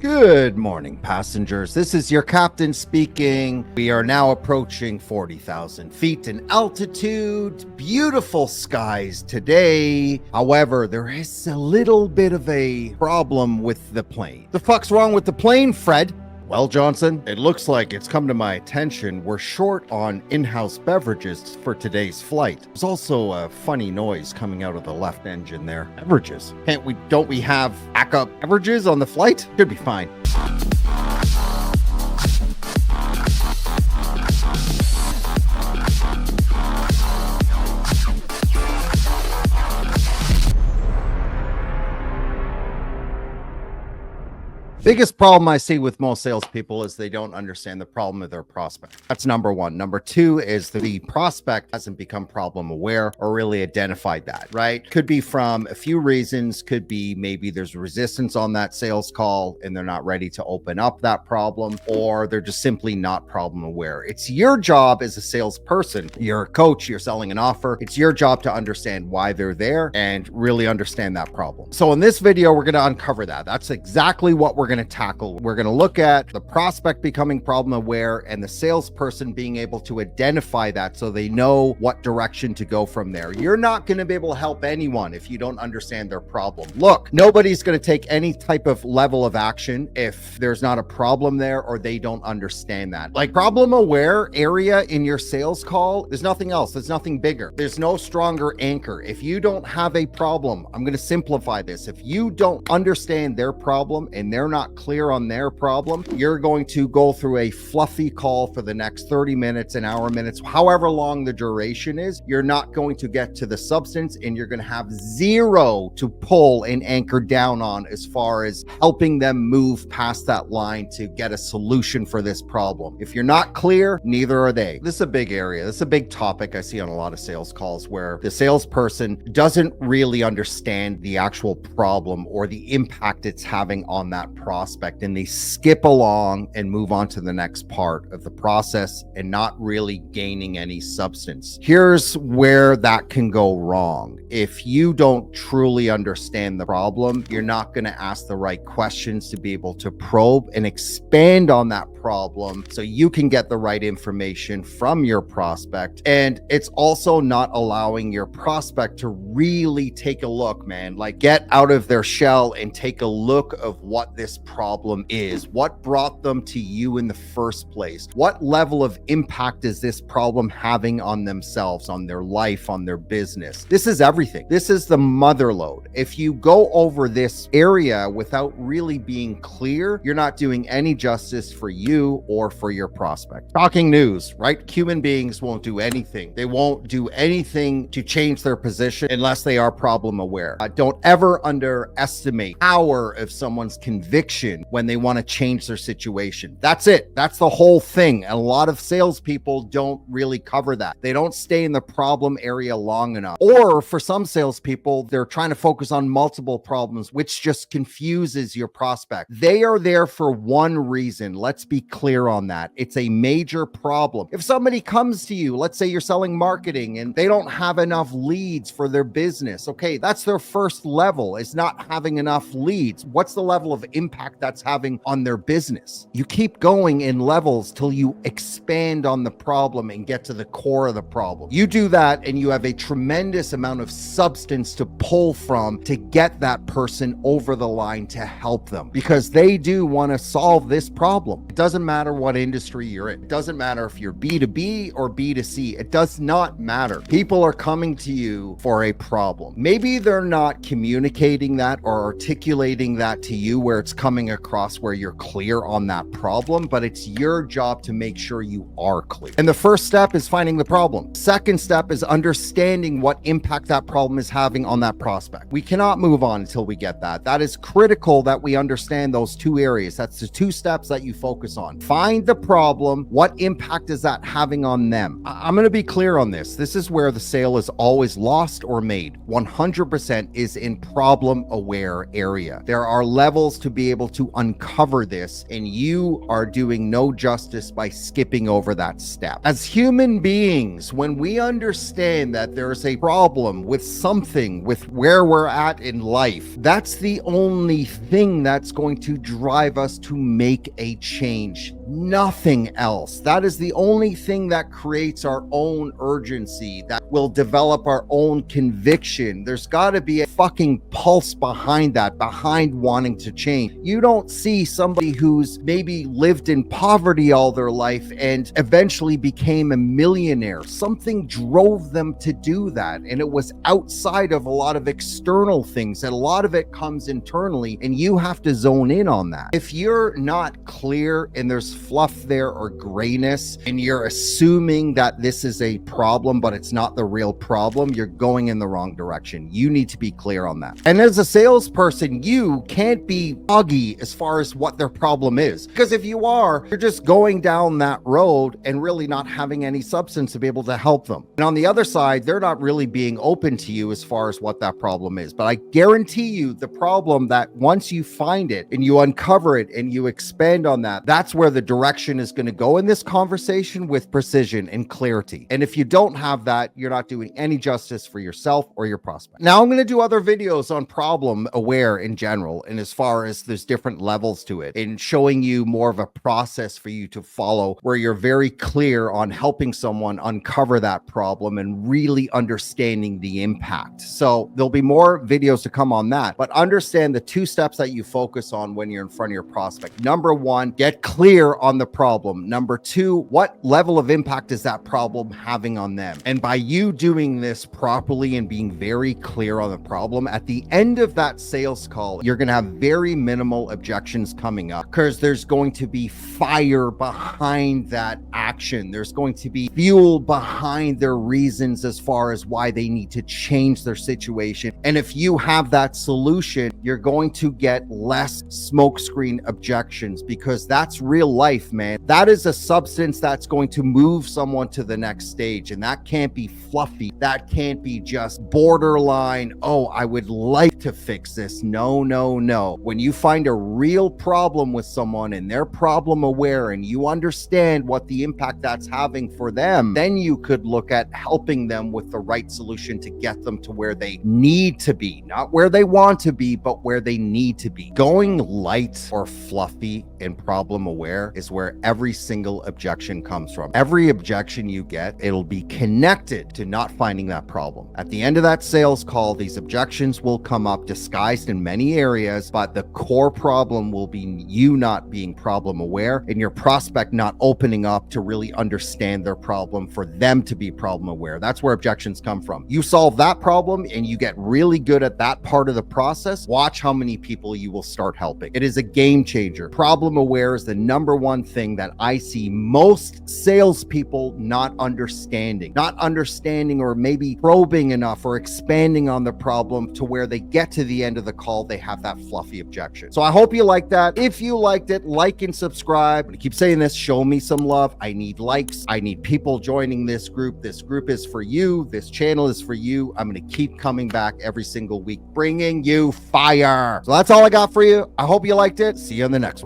Good morning, passengers. This is your captain speaking. We are now approaching 40,000 feet in altitude. Beautiful skies today. However, there is a little bit of a problem with the plane. The fuck's wrong with the plane, Fred? Well, Johnson, it looks like it's come to my attention we're short on in-house beverages for today's flight. There's also a funny noise coming out of the left engine there. Beverages? Don't we have backup beverages on the flight? Should be fine. Biggest problem I see with most salespeople is they don't understand the problem of their prospect. That's number one. Number two is the prospect hasn't become problem aware or really identified that, right? Could be from a few reasons. Could be maybe there's resistance on that sales call and they're not ready to open up that problem, or they're just simply not problem aware. It's your job as a salesperson. You're a coach, you're selling an offer. It's your job to understand why they're there and really understand that problem. So in this video, we're going to uncover that. That's exactly what we're going to tackle. We're going to look at the prospect becoming problem aware and the salesperson being able to identify that so they know what direction to go from there. You're not going to be able to help anyone if you don't understand their problem. Look, nobody's going to take any type of level of action if there's not a problem there or they don't understand that. Like problem aware area in your sales call, there's nothing else. There's nothing bigger. There's no stronger anchor. If you don't have a problem, I'm going to simplify this. If you don't understand their problem and they're not clear on their problem, you're going to go through a fluffy call for the next 30 minutes, an hour, minutes, however long the duration is. You're not going to get to the substance and you're going to have zero to pull and anchor down on as far as helping them move past that line to get a solution for this problem. If you're not clear, neither are they. This is a big area. This is a big topic I see on a lot of sales calls where the salesperson doesn't really understand the actual problem or the impact it's having on that prospect, and they skip along and move on to the next part of the process and not really gaining any substance. Here's where that can go wrong. If you don't truly understand the problem, you're not going to ask the right questions to be able to probe and expand on that problem so you can get the right information from your prospect. And it's also not allowing your prospect to really take a look, man, like get out of their shell and take a look of what this problem is. What brought them to you in the first place? What level of impact is this problem having on themselves, on their life, on their business? This is everything. This is the mother load. If you go over this area without really being clear, you're not doing any justice for you or for your prospect. Shocking news, right? Human beings won't do anything. They won't do anything to change their position unless they are problem aware. Don't ever underestimate power of someone's conviction when they want to change their situation. That's it. That's the whole thing. And a lot of salespeople don't really cover that. They don't stay in the problem area long enough. Or for some salespeople, they're trying to focus on multiple problems, which just confuses your prospect. They are there for one reason. Let's be clear on that. It's a major problem. If somebody comes to you, let's say you're selling marketing and they don't have enough leads for their business. Okay, that's their first level, is not having enough leads. What's the level of impact that's having on their business? You keep going in levels till you expand on the problem and get to the core of the problem. You do that and you have a tremendous amount of substance to pull from to get that person over the line to help them, because they do want to solve this problem. It doesn't matter what industry you're in. It doesn't matter if you're B2B or B2C. It does not matter. People are coming to you for a problem. Maybe they're not communicating that or articulating that to you where it's coming across where you're clear on that problem, but it's your job to make sure you are clear. And the first step is finding the problem. Second step is understanding what impact that problem is having on that prospect. We cannot move on until we get that. That is critical that we understand those two areas. That's the two steps that you focus focus on. Find the problem. What impact is that having on them? I'm going to be clear on this. This is where the sale is always lost or made. 100% is in problem aware area. There are levels to be able to uncover this, and you are doing no justice by skipping over that step. As human beings, when we understand that there's a problem with something, with where we're at in life, that's the only thing that's going to drive us to make a change. Nothing else. That is the only thing that creates our own urgency, that will develop our own conviction. There's got to be a fucking pulse behind that, behind wanting to change. You don't see somebody who's maybe lived in poverty all their life and eventually became a millionaire. Something drove them to do that, and it was outside of a lot of external things, and a lot of it comes internally, and you have to zone in on that. If you're not clear and there's fluff there or grayness, and you're assuming that this is a problem but it's not the real problem, you're going in the wrong direction. You need to be clear on that. And as a salesperson, you can't be foggy as far as what their problem is, because if you are, you're just going down that road and really not having any substance to be able to help them. And on the other side, they're not really being open to you as far as what that problem is. But I guarantee you, the problem, that once you find it and you uncover it and you expand on that, that's where the direction is going to go in this conversation, with precision and clarity. And if you don't have that, you're not doing any justice for yourself or your prospect. Now, I'm going to do other videos on problem aware in general, and as far as there's different levels to it, and showing you more of a process for you to follow, where you're very clear on helping someone uncover that problem and really understanding the impact. So there'll be more videos to come on that, but understand the 2 steps that you focus on when you're in front of your prospect. Number 1, get clear on the problem. Number 2, what level of impact is that problem having on them? And by you doing this properly and being very clear on the problem, at the end of that sales call, you're going to have very minimal objections coming up, because there's going to be fire behind that action. There's going to be fuel behind their reasons as far as why they need to change their situation. And if you have that solution, you're going to get less smokescreen objections, because that's real life, man. That is a substance that's going to move someone to the next stage, and that can't be fluffy. That can't be just borderline, oh, I would like to fix this. No, no, no. When you find a real problem with someone and they're problem aware, and you understand what the impact that's having for them, then you could look at helping them with the right solution to get them to where they need to be, not where they want to be, but where they need to be. Going light or fluffy and problem aware is where every single objection comes from. Every objection you get, it'll be connected to not finding that problem. At the end of that sales call, these objections will come up disguised in many areas, but the core problem will be you not being problem aware and your prospect not opening up to really understand their problem for them to be problem aware. That's where objections come from. You solve that problem and you get really good at that part of the process, watch how many people you will start helping. It is a game changer. Problem aware is the number 1 thing that I see most salespeople not understanding or maybe probing enough or expanding on the problem to where they get to the end of the call, they have that fluffy objection. So I hope you like that. If you liked it, like and subscribe. I keep saying this, show me some love. I need likes. I need people joining this group. This group is for you. This channel is for you. I'm going to keep coming back every single week, bringing you fire. So that's all I got for you. I hope you liked it. See you on the next one.